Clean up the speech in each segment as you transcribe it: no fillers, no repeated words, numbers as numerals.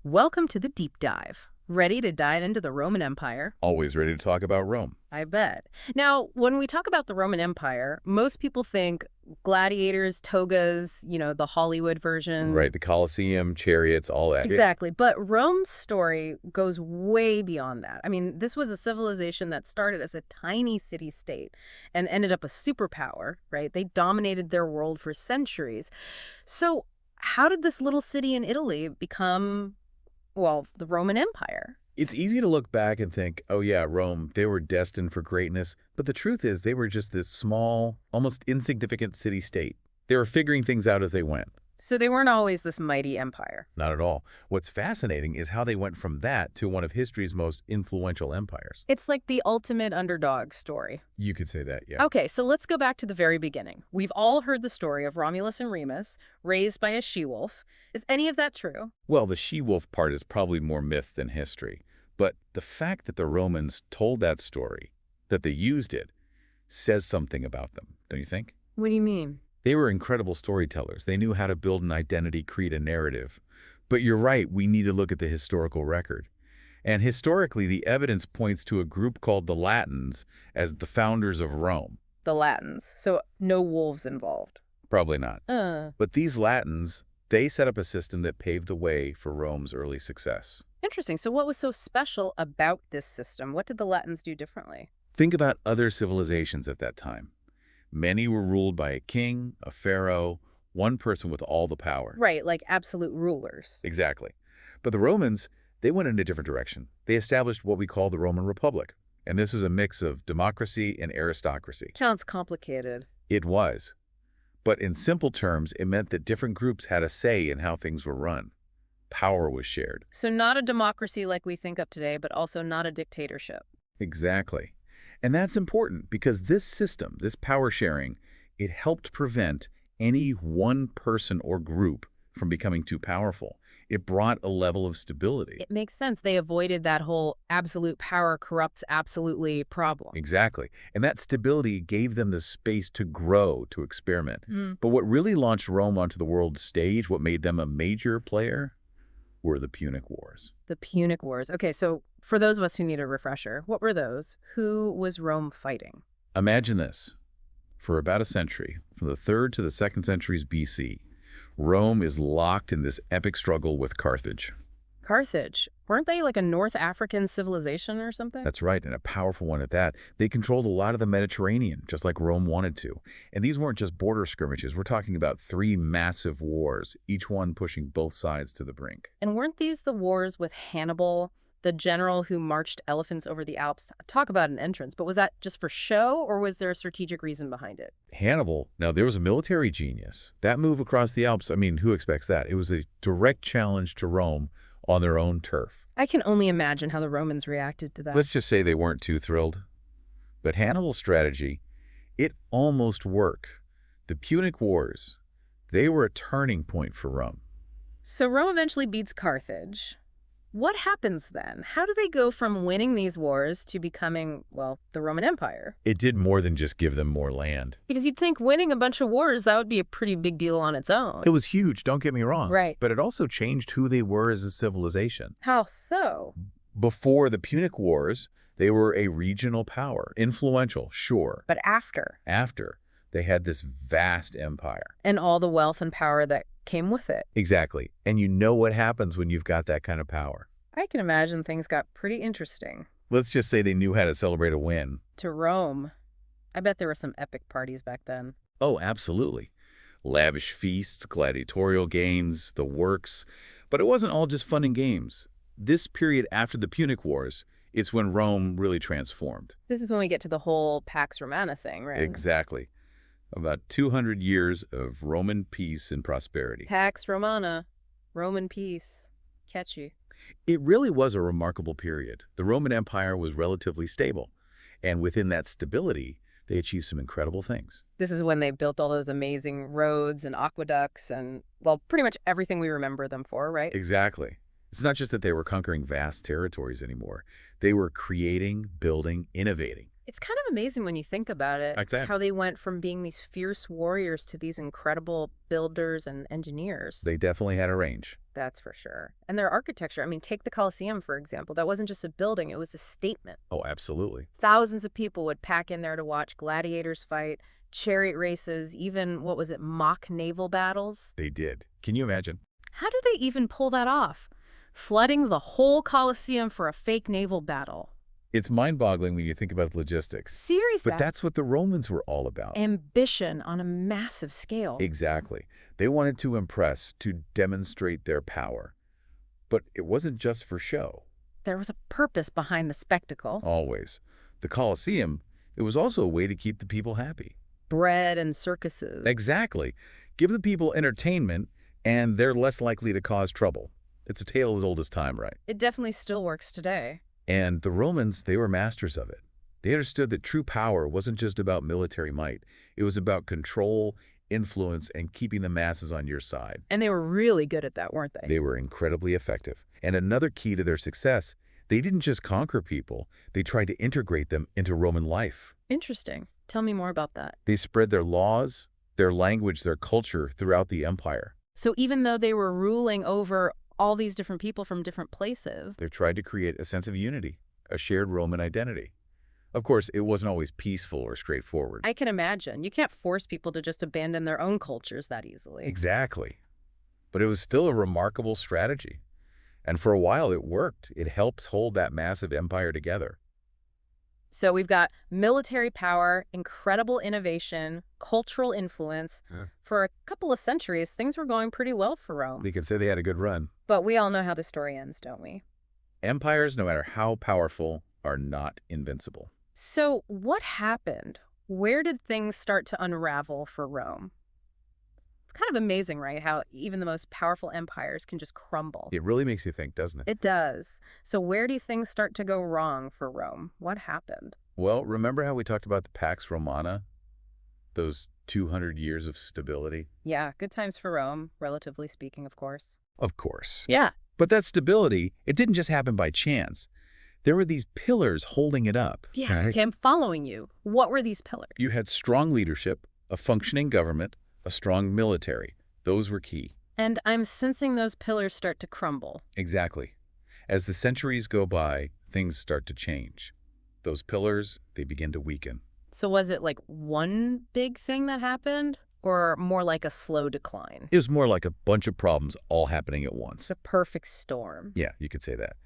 Welcome to the deep dive. Ready to dive into the Roman Empire? Always ready to talk about Rome. I bet. Now, when we talk about the Roman Empire, most people think gladiators, togas, the Hollywood version. Right, the Colosseum, chariots, all that. Exactly. But Rome's story goes way beyond that. I mean, this was a civilization that started as a tiny city-state and ended up a superpower, right? They dominated their world for centuries. So how did this little city in Italy become, well, the Roman Empire? It's easy to look back and think, oh yeah, Rome, they were destined for greatness. But the truth is they were just this small, almost insignificant city-state. They were figuring things out as they went. So they weren't always this mighty empire. Not at all. What's fascinating is how they went from that to one of history's most influential empires. It's like the ultimate underdog story. You could say that, yeah. Okay, so let's go back to the very beginning. We've all heard the story of Romulus and Remus, raised by a she-wolf. Is any of that true? Well, the she-wolf part is probably more myth than history. But the fact that the Romans told that story, that they used it, says something about them, don't you think? What do you mean? They were incredible storytellers. They knew how to build an identity, create a narrative. But you're right, we need to look at the historical record. And historically, the evidence points to a group called the Latins as the founders of Rome. The Latins. So no wolves involved. Probably not. Uh, But these Latins, they set up a system that paved the way for Rome's early success. Interesting. So what was so special about this system? What did the Latins do differently? Think about other civilizations at that time. Many were ruled by a king, a pharaoh, one person with all the power. Right, like absolute rulers. Exactly. But the Romans, they went in a different direction. They established what we call the Roman Republic. And this is a mix of democracy and aristocracy. Sounds complicated. It was. But in simple terms, it meant that different groups had a say in how things were run. Power was shared. So not a democracy like we think of today, but also not a dictatorship. Exactly. And that's important because this system, this power sharing, it helped prevent any one person or group from becoming too powerful. It brought a level of stability. It makes sense. They avoided that whole absolute power corrupts absolutely problem. Exactly. And that stability gave them the space to grow, to experiment. Mm. But what really launched Rome onto the world stage, what made them a major player, were the Punic Wars. The Punic Wars. Okay, so for those of us who need a refresher, what were those? Who was Rome fighting? Imagine this. For about a century, from the 3rd to the 2nd centuries BC, Rome is locked in this epic struggle with Carthage. Carthage. Weren't they like a North African civilization or something? That's right, and a powerful one at that. They controlled a lot of the Mediterranean, just like Rome wanted to. And these weren't just border skirmishes. We're talking about 3 massive wars, each one pushing both sides to the brink. And weren't these the wars with Hannibal, the general who marched elephants over the Alps? Talk about an entrance, but was that just for show or was there a strategic reason behind it? Hannibal, now there was a military genius. That move across the Alps, I mean, who expects that? It was a direct challenge to Rome on their own turf. I can only imagine how the Romans reacted to that. Let's just say they weren't too thrilled. But Hannibal's strategy, it almost worked. The Punic Wars, they were a turning point for Rome. So Rome eventually beats Carthage. What happens then? How do they go from winning these wars to becoming, well, the Roman Empire? It did more than just give them more land. Because you'd think winning a bunch of wars, that would be a pretty big deal on its own. It was huge, don't get me wrong. Right. But it also changed who they were as a civilization. How so? Before the Punic Wars, they were a regional power. Influential, sure. But after? After, they had this vast empire. And all the wealth and power that came with it. Exactly. And you know what happens when you've got that kind of power. I can imagine things got pretty interesting. Let's just say they knew how to celebrate a win. To Rome. I bet there were some epic parties back then. Oh, absolutely. Lavish feasts, gladiatorial games, the works. But it wasn't all just fun and games. This period after the Punic Wars, it's when Rome really transformed. This is when we get to the whole Pax Romana thing, right? Exactly. About 200 years of Roman peace and prosperity. Pax Romana. Roman peace. Catchy. It really was a remarkable period. The Roman Empire was relatively stable. And within that stability, they achieved some incredible things. This is when they built all those amazing roads and aqueducts and, well, pretty much everything we remember them for, right? Exactly. It's not just that they were conquering vast territories anymore. They were creating, building, innovating. It's kind of amazing when you think about it, Like that. how they went from being these fierce warriors to these incredible builders and engineers. They definitely had a range. That's for sure. And their architecture, I mean, take the Colosseum, for example. That wasn't just a building, it was a statement. Oh, absolutely. Thousands of people would pack in there to watch gladiators fight, chariot races, even, what was it, mock naval battles? They did. Can you imagine? How do they even pull that off? Flooding the whole Colosseum for a fake naval battle. It's mind-boggling when you think about the logistics. Serious But that's what the Romans were all about. ambition on a massive scale. Exactly. They wanted to impress, to demonstrate their power. But it wasn't just for show. There was a purpose behind the spectacle. Always. The Colosseum, it was also a way to keep the people happy. Bread and circuses. Exactly. Give the people entertainment, and they're less likely to cause trouble. It's a tale as old as time, right? It definitely still works today. And the Romans, they were masters of it. They understood that true power wasn't just about military might. It was about control, influence, and keeping the masses on your side. And they were really good at that, weren't they? They were incredibly effective. And another key to their success, they didn't just conquer people, they tried to integrate them into Roman life. Interesting. Tell me more about that. They spread their laws, their language, their culture throughout the empire. So even though they were ruling over all these different people from different places, They tried to create a sense of unity, a shared Roman identity. Of course, it wasn't always peaceful or straightforward. I can imagine. You can't force people to just abandon their own cultures that easily. Exactly. But it was still a remarkable strategy. And for a while it worked. It helped hold that massive empire together. So we've got military power, incredible innovation, cultural influence. Yeah. For a couple of centuries, things were going pretty well for Rome. They could say they had a good run. But we all know how the story ends, don't we? Empires, no matter how powerful, are not invincible. So what happened? Where did things start to unravel for Rome? It's kind of amazing, right? How even the most powerful empires can just crumble. It really makes you think, doesn't it? It does. So where do things start to go wrong for Rome? What happened? Well, remember how we talked about the Pax Romana? Those 200 years of stability? Yeah, good times for Rome, relatively speaking, of course. Of course. Yeah. But that stability, it didn't just happen by chance. There were these pillars holding it up. Yeah, right? okay, I'm following you. What were these pillars? You had strong leadership, a functioning government, a strong military. Those were key. And I'm sensing those pillars start to crumble. Exactly. As the centuries go by, things start to change. Those pillars, they begin to weaken. So was it like one big thing that happened, or more like a slow decline? It was more like a bunch of problems all happening at once. It's a perfect storm. Yeah, you could say that.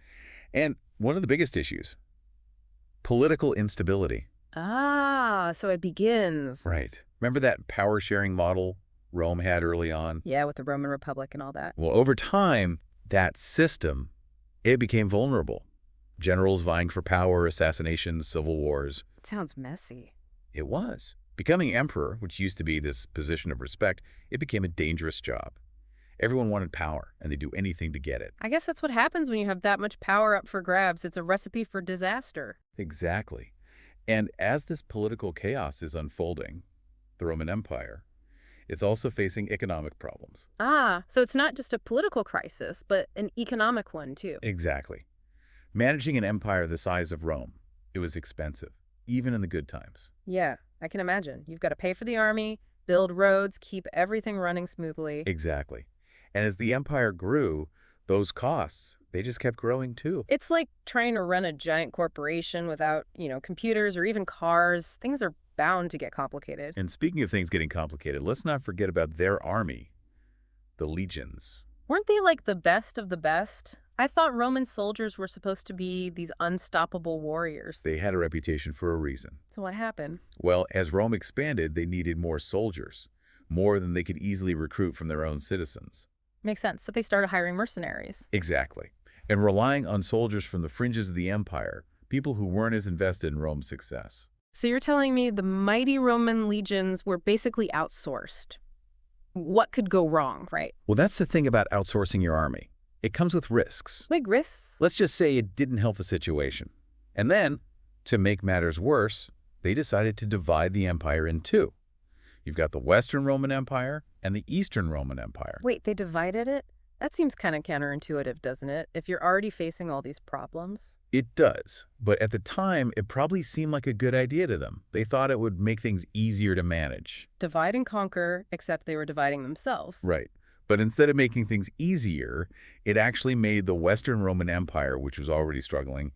And one of the biggest issues, political instability. Ah, so it begins. Right. Remember that power-sharing model Rome had early on? Yeah, with the Roman Republic and all that. Well, over time, that system, it became vulnerable. Generals vying for power, assassinations, civil wars. It sounds messy. It was. Becoming emperor, which used to be this position of respect, it became a dangerous job. Everyone wanted power, and they'd do anything to get it. I guess that's what happens when you have that much power up for grabs. It's a recipe for disaster. Exactly. And as this political chaos is unfolding, the Roman Empire, it's also facing economic problems. Ah, so it's not just a political crisis, but an economic one, too. Exactly. Managing an empire the size of Rome, it was expensive, even in the good times. Yeah, I can imagine. You've got to pay for the army, build roads, keep everything running smoothly. Exactly. And as the empire grew, those costs, they just kept growing too. It's like trying to run a giant corporation without, computers or even cars. Things are bound to get complicated. And speaking of things getting complicated, let's not forget about their army, the legions. Weren't they like the best of the best? I thought Roman soldiers were supposed to be these unstoppable warriors. They had a reputation for a reason. So what happened? Well, as Rome expanded, they needed more soldiers, more than they could easily recruit from their own citizens. Makes sense. So they started hiring mercenaries. Exactly. And relying on soldiers from the fringes of the empire, people who weren't as invested in Rome's success. So you're telling me the mighty Roman legions were basically outsourced. What could go wrong, right? Well, that's the thing about outsourcing your army. It comes with risks. Big risks? Let's just say it didn't help the situation. And then, to make matters worse, they decided to divide the empire in two. You've got the Western Roman Empire and the Eastern Roman Empire. Wait, they divided it? That seems kind of counterintuitive, doesn't it? If you're already facing all these problems. It does, but at the time, it probably seemed like a good idea to them. They thought it would make things easier to manage. Divide and conquer, except they were dividing themselves. Right. But instead of making things easier, it actually made the Western Roman Empire, which was already struggling,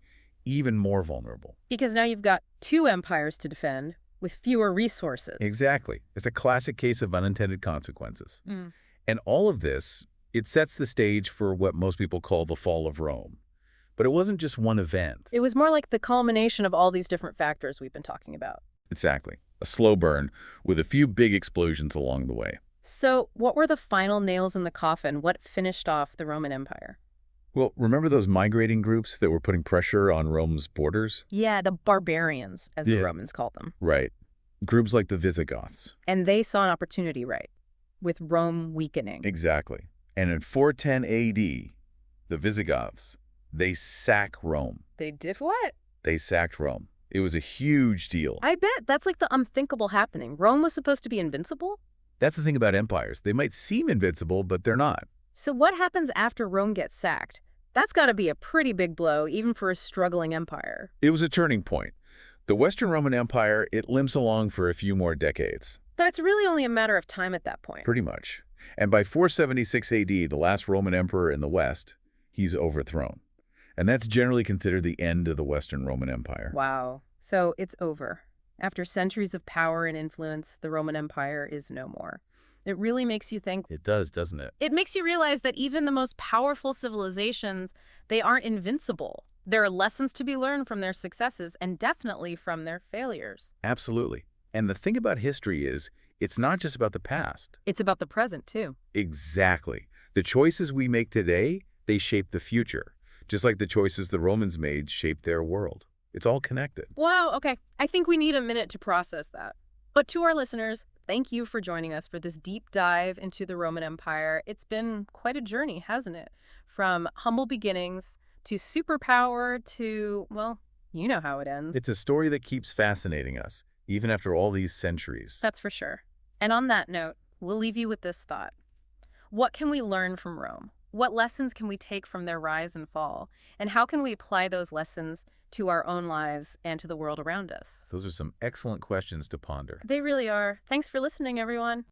even more vulnerable. Because now you've got two empires to defend with fewer resources. Exactly. It's a classic case of unintended consequences. Mm. And all of this, it sets the stage for what most people call the fall of Rome. But it wasn't just one event. It was more like the culmination of all these different factors we've been talking about. Exactly. A slow burn with a few big explosions along the way. So what were the final nails in the coffin? What finished off the Roman Empire? Well, remember those migrating groups that were putting pressure on Rome's borders? Yeah, the barbarians, as the Romans called them. Right. Groups like the Visigoths. And they saw an opportunity, right, with Rome weakening. Exactly. And in 410 AD, the Visigoths, they sack Rome. They did what? They sacked Rome. It was a huge deal. I bet. That's like the unthinkable happening. Rome was supposed to be invincible? That's the thing about empires. They might seem invincible, but they're not. So what happens after Rome gets sacked? That's got to be a pretty big blow, even for a struggling empire. It was a turning point. The Western Roman Empire, it limps along for a few more decades. But it's really only a matter of time at that point. Pretty much. And by 476 AD, the last Roman emperor in the West, he's overthrown. And that's generally considered the end of the Western Roman Empire. Wow. So it's over. After centuries of power and influence, the Roman Empire is no more. It really makes you think. It does, doesn't it? It makes you realize that even the most powerful civilizations, they aren't invincible. There are lessons to be learned from their successes and definitely from their failures. Absolutely. And the thing about history is, it's not just about the past. It's about the present, too. Exactly. The choices we make today, they shape the future. Just like the choices the Romans made shaped their world. It's all connected. Wow, okay. I think we need a minute to process that. But to our listeners, thank you for joining us for this deep dive into the Roman Empire. It's been quite a journey, hasn't it? From humble beginnings to superpower to, well, you know how it ends. It's a story that keeps fascinating us, even after all these centuries. That's for sure. And on that note, we'll leave you with this thought. What can we learn from Rome? What lessons can we take from their rise and fall? And how can we apply those lessons to our own lives and to the world around us? Those are some excellent questions to ponder. They really are. Thanks for listening, everyone.